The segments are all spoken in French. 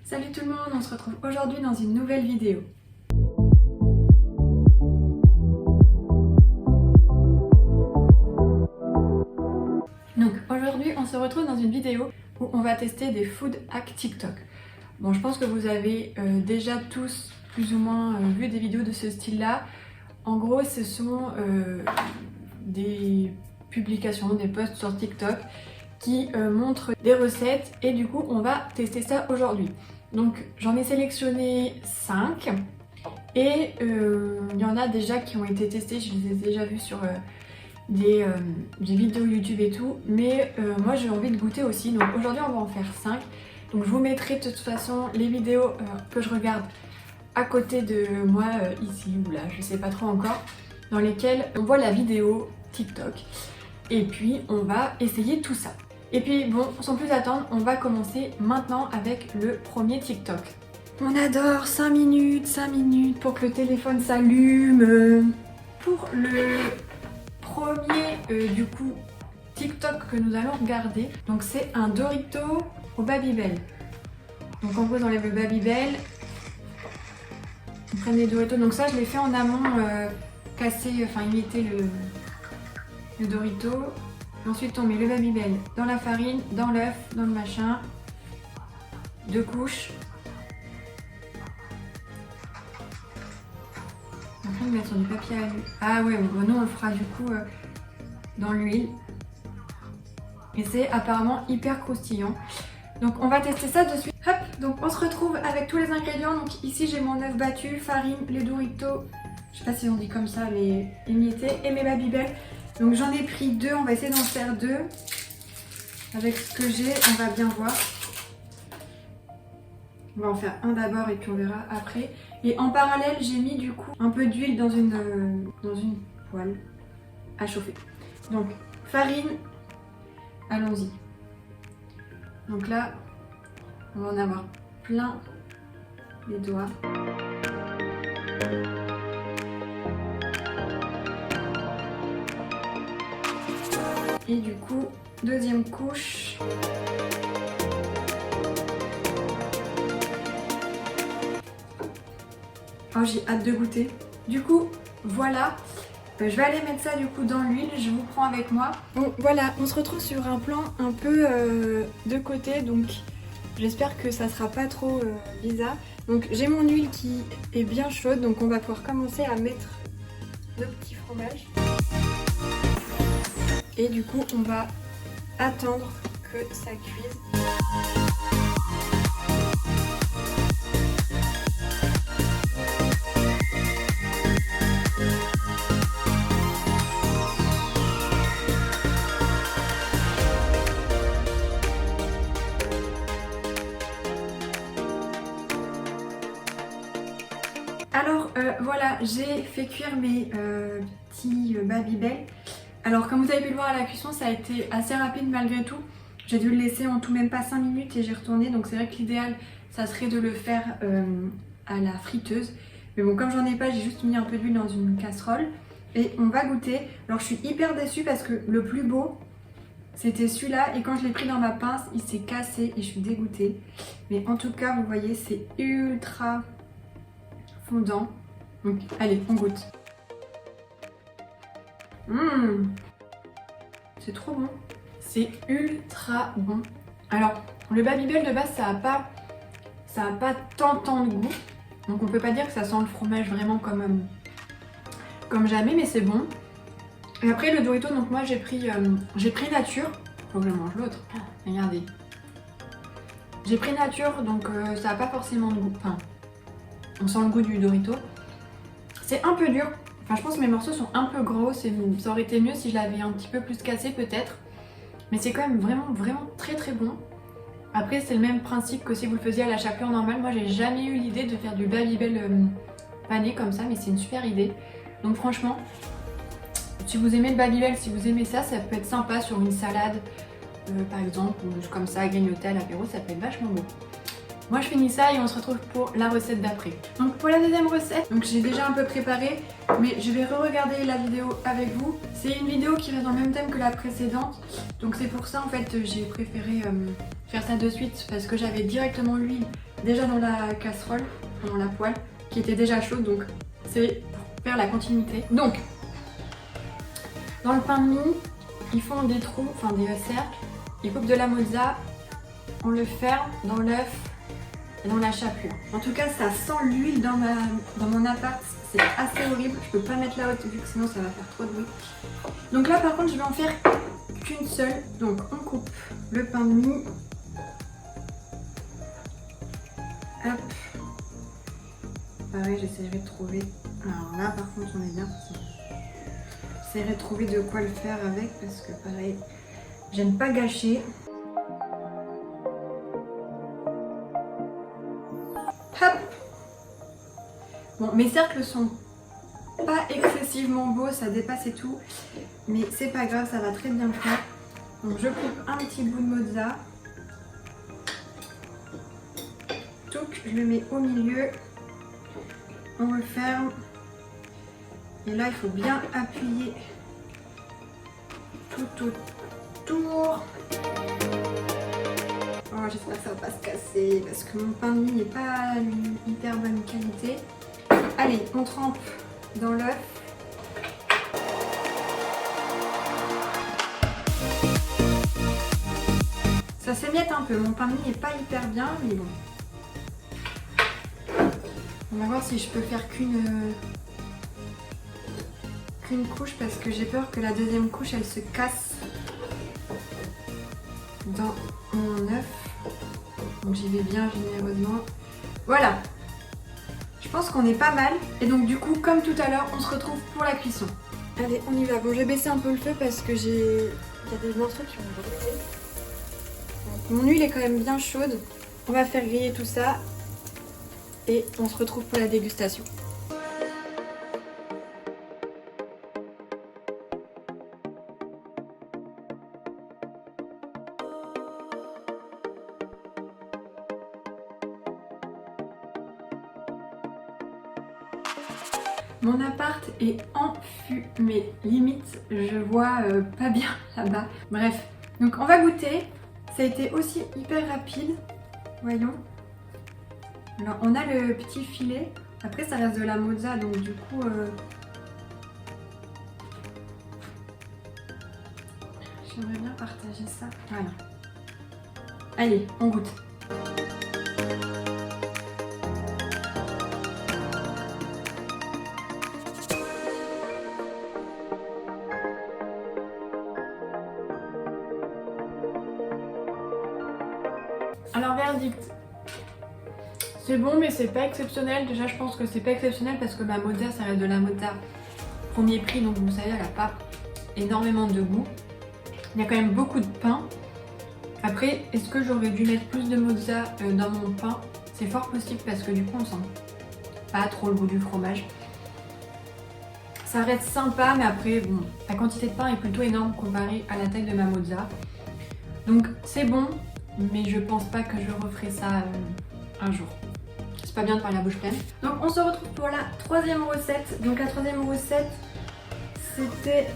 Salut tout le monde, on se retrouve aujourd'hui dans une nouvelle vidéo. Donc aujourd'hui on se retrouve dans une vidéo où on va tester des food hacks TikTok. Bon, je pense que vous avez déjà tous plus ou moins vu des vidéos de ce style là. En gros ce sont des publications, des posts sur TikTok qui montrent des recettes et du coup on va tester ça aujourd'hui. Donc j'en ai sélectionné 5 et il y en a déjà qui ont été testés, je les ai déjà vus sur des vidéos YouTube et tout, mais moi j'ai envie de goûter aussi, donc aujourd'hui on va en faire 5. Donc je vous mettrai de toute façon les vidéos que je regarde à côté de moi, ici ou là, je sais pas trop encore, dans lesquelles on voit la vidéo TikTok et puis on va essayer tout ça. Et puis bon, sans plus attendre, on va commencer maintenant avec le premier TikTok. On adore 5 minutes pour que le téléphone s'allume. Pour le premier du coup TikTok que nous allons regarder, donc c'est un Dorito au Babybel. Donc en gros on enlève le Babybel, on prend les Doritos, donc ça je l'ai fait en amont, casser, enfin imiter le Dorito. Ensuite on met le Babybel dans la farine, dans l'œuf, dans le machin, 2 couches. Après on met sur du papier à l'huile. Ah ouais, bon, nous on le fera du coup dans l'huile. Et c'est apparemment hyper croustillant. Donc on va tester ça de suite. Hop, donc on se retrouve avec tous les ingrédients. Donc ici j'ai mon œuf battu, farine, les Doritos, je sais pas si on dit comme ça, les émiettés, et mes Babybel. Donc j'en ai pris 2, on va essayer d'en faire 2. Avec ce que j'ai, on va bien voir. On va en faire un d'abord et puis on verra après. Et en parallèle, j'ai mis du coup un peu d'huile dans une poêle à chauffer. Donc farine, allons-y. Donc là, on va en avoir plein les doigts. Et du coup, deuxième couche. Oh, j'ai hâte de goûter. Du coup, voilà. Je vais aller mettre ça du coup dans l'huile, je vous prends avec moi. Bon, voilà, on se retrouve sur un plan un peu de côté, donc j'espère que ça sera pas trop bizarre. Donc j'ai mon huile qui est bien chaude, donc on va pouvoir commencer à mettre nos petits fromages. Et du coup, on va attendre que ça cuise. Alors voilà, j'ai fait cuire mes petits Babybel. Alors comme vous avez pu le voir à la cuisson, ça a été assez rapide malgré tout. J'ai dû le laisser en tout même pas 5 minutes et j'ai retourné. Donc c'est vrai que l'idéal, ça serait de le faire à la friteuse. Mais bon, comme j'en ai pas, j'ai juste mis un peu d'huile dans une casserole. Et on va goûter. Alors je suis hyper déçue parce que le plus beau, c'était celui-là. Et quand je l'ai pris dans ma pince, il s'est cassé et je suis dégoûtée. Mais en tout cas, vous voyez, c'est ultra fondant. Donc allez, on goûte. C'est trop bon. C'est ultra bon. Alors, le Babybel de base, ça a pas tant de goût. Donc on peut pas dire que ça sent le fromage vraiment comme jamais, mais c'est bon. Et après le Dorito, donc moi j'ai pris nature. Faut que je mange l'autre. Regardez. J'ai pris nature, donc ça a pas forcément de goût. Enfin, on sent le goût du Dorito. C'est un peu dur. Enfin, je pense que mes morceaux sont un peu gros. Ça aurait été mieux si je l'avais un petit peu plus cassé peut-être. Mais c'est quand même vraiment très bon. Après, c'est le même principe que si vous le faisiez à la chapelure normale. Moi, j'ai jamais eu l'idée de faire du Babybel pané comme ça, mais c'est une super idée. Donc franchement, si vous aimez le Babybel, si vous aimez ça, ça peut être sympa sur une salade, par exemple, ou comme ça, à grignoter à l'apéro, ça peut être vachement bon. Moi je finis ça et on se retrouve pour la recette d'après. Donc pour la deuxième recette, donc j'ai déjà un peu préparé, mais je vais re-regarder la vidéo avec vous. C'est une vidéo qui reste dans le même thème que la précédente, donc c'est pour ça en fait j'ai préféré faire ça de suite parce que j'avais directement l'huile déjà dans la casserole, dans la poêle, qui était déjà chaude, donc c'est pour faire la continuité. Donc, dans le pain de mie, ils font des trous, enfin des cercles, ils coupent de la mozza, on le ferme dans l'œuf et dans la chapelure. En tout cas, ça sent l'huile dans mon appart, c'est assez horrible. Je peux pas mettre la haute vu que sinon ça va faire trop de bruit. Donc là, par contre, je vais en faire qu'une seule. Donc, on coupe le pain de mie. Hop. Pareil, j'essaierai de trouver. Alors là, par contre, on est bien. J'essaierai de trouver de quoi le faire avec parce que pareil, j'aime pas gâcher. Hop. Bon, mes cercles sont pas excessivement beaux, ça dépasse et tout, mais c'est pas grave, ça va très bien le faire. Donc je coupe un petit bout de mozza. Donc je le mets au milieu. On le ferme. Et là, il faut bien appuyer tout autour. Oh, j'espère que ça va pas se casser parce que mon pain de mie n'est pas hyper bonne qualité. Allez, on trempe dans l'œuf. Ça s'émiette un peu. Mon pain de mie n'est pas hyper bien, mais bon. On va voir si je peux faire qu'une couche parce que j'ai peur que la deuxième couche elle se casse dans mon œuf. Donc j'y vais bien généreusement. Voilà. Je pense qu'on est pas mal. Et donc du coup, comme tout à l'heure, on se retrouve pour la cuisson. Allez, on y va. Bon, je vais baisser un peu le feu parce que il y a des morceaux qui vont brûler. Mon huile est quand même bien chaude. On va faire griller tout ça. Et on se retrouve pour la dégustation. Mon appart est enfumé, limite je vois pas bien là-bas. Bref, donc on va goûter. Ça a été aussi hyper rapide, voyons. Alors on a le petit filet, après ça reste de la mozza donc du coup... J'aimerais bien partager ça, voilà. Allez, on goûte. Alors verdict, c'est bon mais c'est pas exceptionnel. Déjà je pense que c'est pas exceptionnel parce que ma mozza ça reste de la mozza premier prix, donc vous savez elle a pas énormément de goût. Il y a quand même beaucoup de pain. Après, est-ce que j'aurais dû mettre plus de mozza dans mon pain? C'est fort possible parce que du coup on sent pas trop le goût du fromage. Ça reste sympa mais après bon, la quantité de pain est plutôt énorme comparée à la taille de ma mozza. Donc c'est bon. Mais je pense pas que je referai ça un jour. C'est pas bien de parler la bouche pleine. Donc on se retrouve pour la troisième recette. Donc la troisième recette, c'était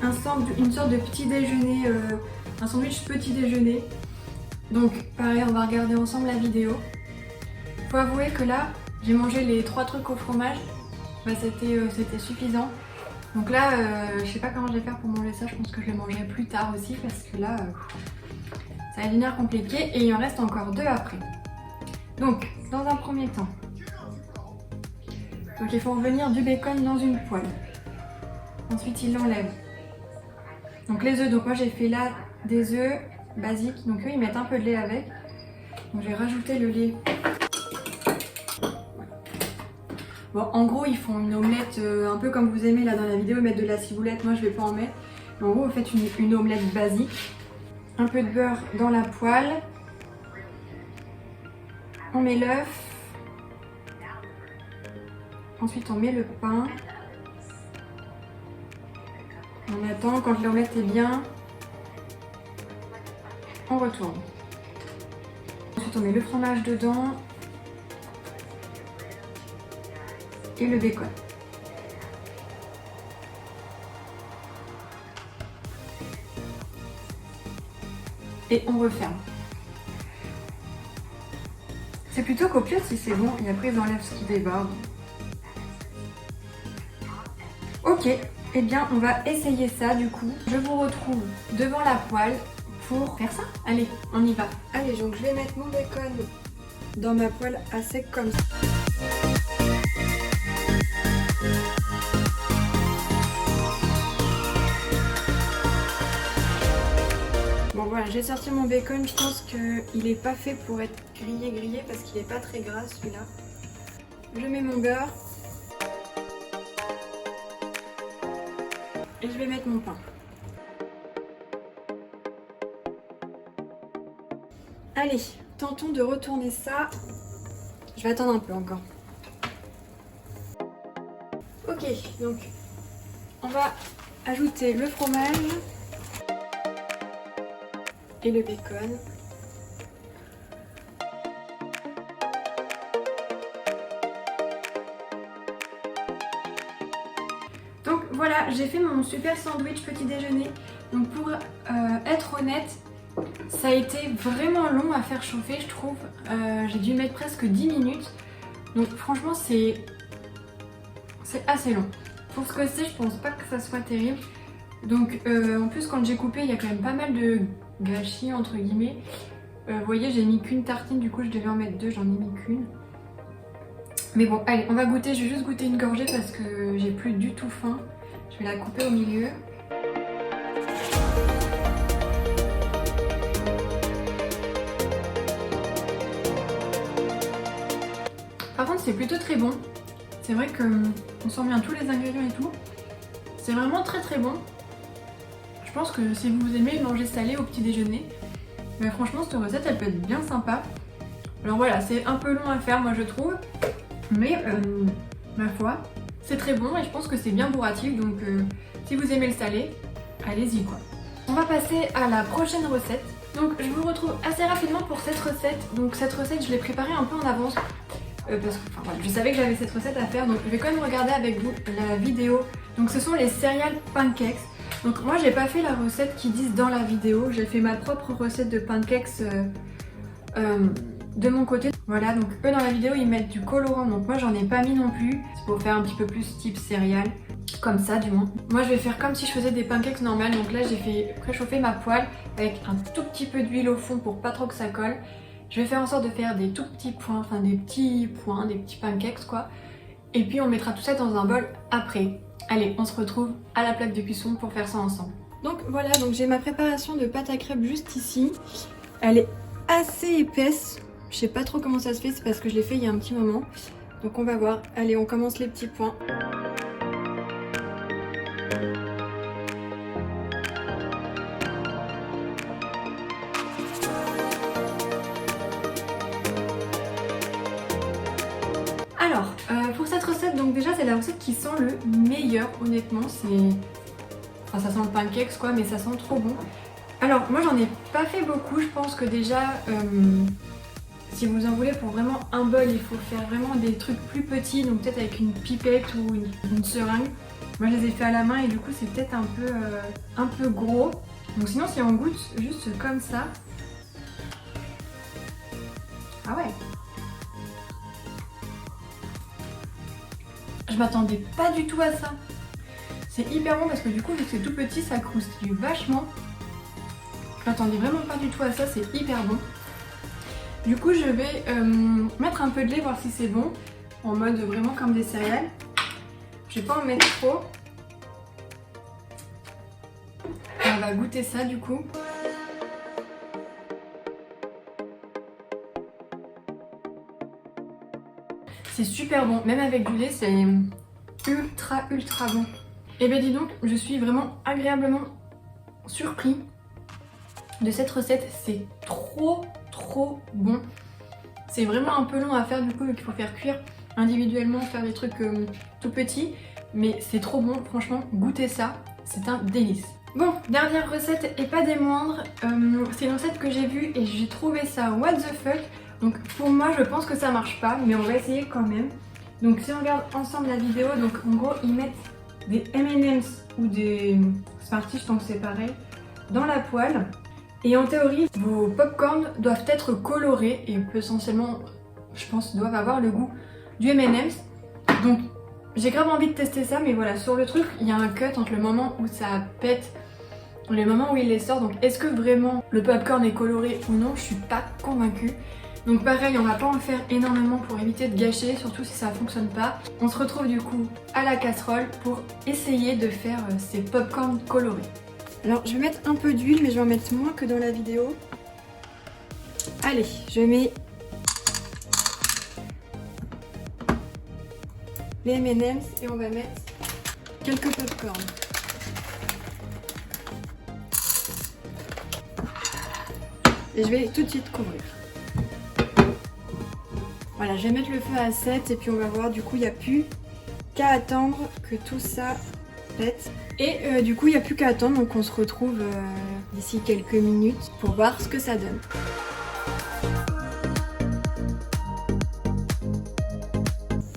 une sorte de petit déjeuner, un sandwich petit déjeuner. Donc pareil, on va regarder ensemble la vidéo. Faut avouer que là, j'ai mangé les 3 trucs au fromage. Bah, c'était suffisant. Donc là, je sais pas comment je vais faire pour manger ça. Je pense que je le mangerai plus tard aussi parce que là... ça va devenir compliqué et il en reste encore 2 après. Donc, dans un premier temps, donc il faut revenir du bacon dans une poêle. Ensuite, il l'enlève. Donc les œufs, donc moi j'ai fait là des œufs basiques. Donc eux, ils mettent un peu de lait avec. Donc je vais rajouter le lait. Bon, en gros, ils font une omelette un peu comme vous aimez là dans la vidéo, mettre de la ciboulette. Moi, je vais pas en mettre. Mais en gros, vous faites une omelette basique. Un peu de beurre dans la poêle. On met l'œuf. Ensuite, on met le pain. On attend quand l'omelette est bien. On retourne. Ensuite, on met le fromage dedans. Et le bacon. Et on referme. C'est plutôt copieux si c'est bon et après ils enlèvent ce qui déborde. Ok, eh bien on va essayer ça du coup. Je vous retrouve devant la poêle pour faire ça. Allez, on y va. Allez, donc je vais mettre mon bacon dans ma poêle à sec comme ça. Bon voilà, j'ai sorti mon bacon, je pense qu'il est pas fait pour être grillé parce qu'il est pas très gras celui-là. Je mets mon beurre et je vais mettre mon pain. Allez, tentons de retourner ça. Je vais attendre un peu encore. Ok, donc on va ajouter le fromage et le bacon. Donc voilà, j'ai fait mon super sandwich petit déjeuner. Donc pour être honnête, ça a été vraiment long à faire chauffer, je trouve. J'ai dû mettre presque 10 minutes. Donc franchement, c'est assez long. Pour ce que c'est, je pense pas que ça soit terrible. Donc en plus, quand j'ai coupé, il y a quand même pas mal de gâchis entre guillemets. Vous voyez, j'ai mis qu'une tartine, du coup je devais en mettre deux, j'en ai mis qu'une. Mais bon, allez, on va goûter. Je vais juste goûter une gorgée parce que j'ai plus du tout faim. Je vais la couper au milieu. Par contre, c'est plutôt très bon. C'est vrai qu'on sent bien tous les ingrédients et tout. C'est vraiment très très bon. Je pense que si vous aimez manger salé au petit déjeuner, mais franchement cette recette elle peut être bien sympa. Alors voilà, c'est un peu long à faire moi je trouve, mais ma foi, c'est très bon et je pense que c'est bien bourratif, donc si vous aimez le salé, allez-y quoi. On va passer à la prochaine recette. Donc je vous retrouve assez rapidement pour cette recette. Donc cette recette je l'ai préparée un peu en avance. Parce que voilà, je savais que j'avais cette recette à faire, donc je vais quand même regarder avec vous la vidéo. Donc ce sont les cereal pancakes. Donc moi j'ai pas fait la recette qu'ils disent dans la vidéo, j'ai fait ma propre recette de pancakes de mon côté. Voilà, donc eux dans la vidéo ils mettent du colorant, donc moi j'en ai pas mis non plus. C'est pour faire un petit peu plus type céréales, comme ça du moins. Moi je vais faire comme si je faisais des pancakes normales, donc là j'ai fait préchauffer ma poêle avec un tout petit peu d'huile au fond pour pas trop que ça colle. Je vais faire en sorte de faire des tout petits points, enfin des petits points, des petits pancakes quoi. Et puis on mettra tout ça dans un bol après. Allez, on se retrouve à la plaque de cuisson pour faire ça ensemble. Donc voilà, donc j'ai ma préparation de pâte à crêpes juste ici. Elle est assez épaisse. Je sais pas trop comment ça se fait, c'est parce que je l'ai fait il y a un petit moment. Donc on va voir. Allez, on commence les petits points. Alors, pour cette recette, donc déjà c'est la recette qui sent le meilleur, honnêtement, enfin ça sent le pancakes quoi, mais ça sent trop bon. Alors moi j'en ai pas fait beaucoup, je pense que déjà, si vous en voulez pour vraiment un bol, il faut faire vraiment des trucs plus petits, donc peut-être avec une pipette ou une seringue. Moi je les ai fait à la main et du coup c'est peut-être un peu gros. Donc sinon si on goûte juste comme ça... Ah ouais! Je m'attendais pas du tout à ça. C'est hyper bon parce que du coup, vu que c'est tout petit, ça croustille vachement. Je m'attendais vraiment pas du tout à ça, c'est hyper bon. Du coup, je vais mettre un peu de lait, voir si c'est bon. En mode vraiment comme des céréales. Je vais pas en mettre trop. Et on va goûter ça du coup. C'est super bon, même avec du lait, c'est ultra bon. Et ben dis donc, je suis vraiment agréablement surpris de cette recette, c'est trop bon. C'est vraiment un peu long à faire du coup, vu qu'il faut faire cuire individuellement, faire des trucs tout petits, mais c'est trop bon, franchement, goûtez ça, c'est un délice. Bon, dernière recette et pas des moindres, c'est une recette que j'ai vue et j'ai trouvé ça what the fuck. Donc pour moi je pense que ça marche pas, mais on va essayer quand même. Donc si on regarde ensemble la vidéo, donc en gros ils mettent des M&M's ou des Smarties, tant que c'est pareil, dans la poêle. Et en théorie, vos popcorn doivent être colorés et potentiellement je pense, doivent avoir le goût du M&M's. Donc j'ai grave envie de tester ça, mais voilà, sur le truc, il y a un cut entre le moment où ça pète et le moment où il les sort. Donc est-ce que vraiment le popcorn est coloré ou non? Je suis pas convaincue. Donc pareil, on va pas en faire énormément pour éviter de gâcher, surtout si ça fonctionne pas. On se retrouve du coup à la casserole pour essayer de faire ces popcorn colorés. Alors je vais mettre un peu d'huile, mais je vais en mettre moins que dans la vidéo. Allez, je mets les M&M's et on va mettre quelques popcorn. Et je vais tout de suite couvrir. Voilà, je vais mettre le feu à 7 et puis on va voir, du coup il n'y a plus qu'à attendre que tout ça pète. Et du coup il n'y a plus qu'à attendre, donc on se retrouve d'ici quelques minutes pour voir ce que ça donne.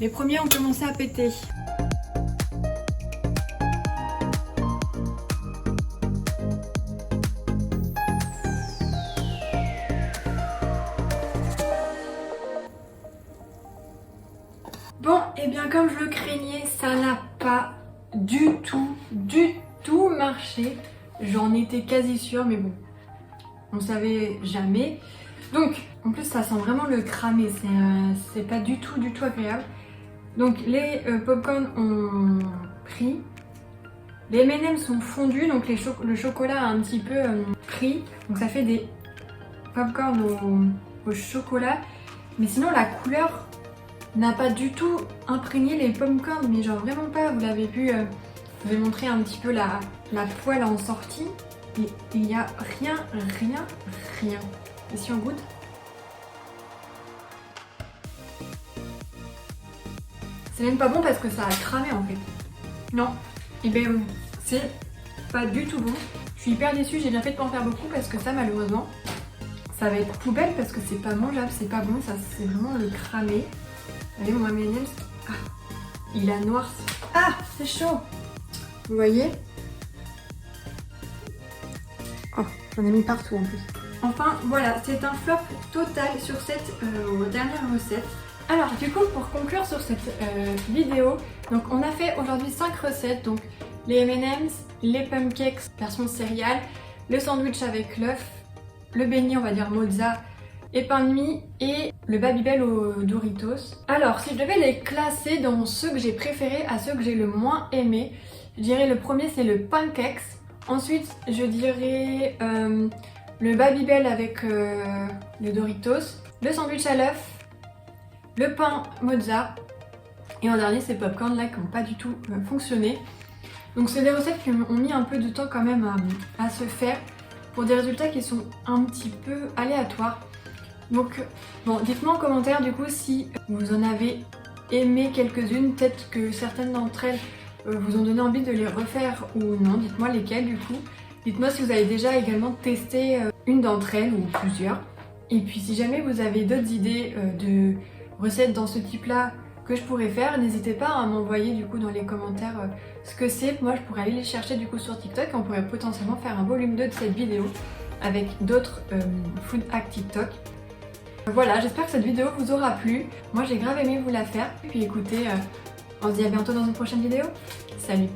Les premiers ont commencé à péter. Bon, et bien comme je le craignais, ça n'a pas du tout marché. J'en étais quasi sûre, mais bon, on savait jamais. Donc, en plus ça sent vraiment le cramé, c'est pas du tout agréable. Donc les popcorn ont pris, les M&M's sont fondus, donc le chocolat a un petit peu pris, donc ça fait des popcorn au chocolat. Mais sinon la couleur n'a pas du tout imprégné les popcorn, mais genre vraiment pas. Vous l'avez vu, je vais montrer un petit peu la poêle en sortie, et il n'y a rien. Et si on goûte? C'est même pas bon parce que ça a cramé en fait. Non, et ben c'est pas du tout bon. Je suis hyper déçue, j'ai bien fait de pas en faire beaucoup parce que ça malheureusement ça va être poubelle parce que c'est pas mangeable, c'est pas bon, ça c'est vraiment le cramé. Allez mon M&M's, ah, il a noirci. Ah, c'est chaud. Vous voyez? Oh, j'en ai mis partout en plus. Enfin voilà, c'est un flop total sur cette dernière recette. Alors du coup pour conclure sur cette vidéo, donc on a fait aujourd'hui 5 recettes, donc les M&M's, les pancakes version céréales, le sandwich avec l'œuf, le beignet on va dire mozza et pain de mie et le Babybel aux Doritos. Alors si je devais les classer dans ceux que j'ai préférés à ceux que j'ai le moins aimé, je dirais le premier c'est le pancakes, ensuite je dirais le Babybel avec les Doritos, le sandwich à l'œuf, le pain mozza et en dernier ces popcorn là qui n'ont pas du tout fonctionné. Donc c'est des recettes qui ont mis un peu de temps quand même à se faire pour des résultats qui sont un petit peu aléatoires. Donc bon, dites-moi en commentaire du coup si vous en avez aimé quelques-unes, peut-être que certaines d'entre elles vous ont donné envie de les refaire ou non, dites-moi lesquelles du coup. Dites-moi si vous avez déjà également testé une d'entre elles ou plusieurs. Et puis si jamais vous avez d'autres idées de recettes dans ce type là que je pourrais faire, n'hésitez pas à m'envoyer du coup dans les commentaires ce que c'est. Moi je pourrais aller les chercher du coup sur TikTok et on pourrait potentiellement faire un volume 2 de cette vidéo avec d'autres food hack TikTok. Voilà, j'espère que cette vidéo vous aura plu. Moi j'ai grave aimé vous la faire. Et puis écoutez, on se dit à bientôt dans une prochaine vidéo. Salut!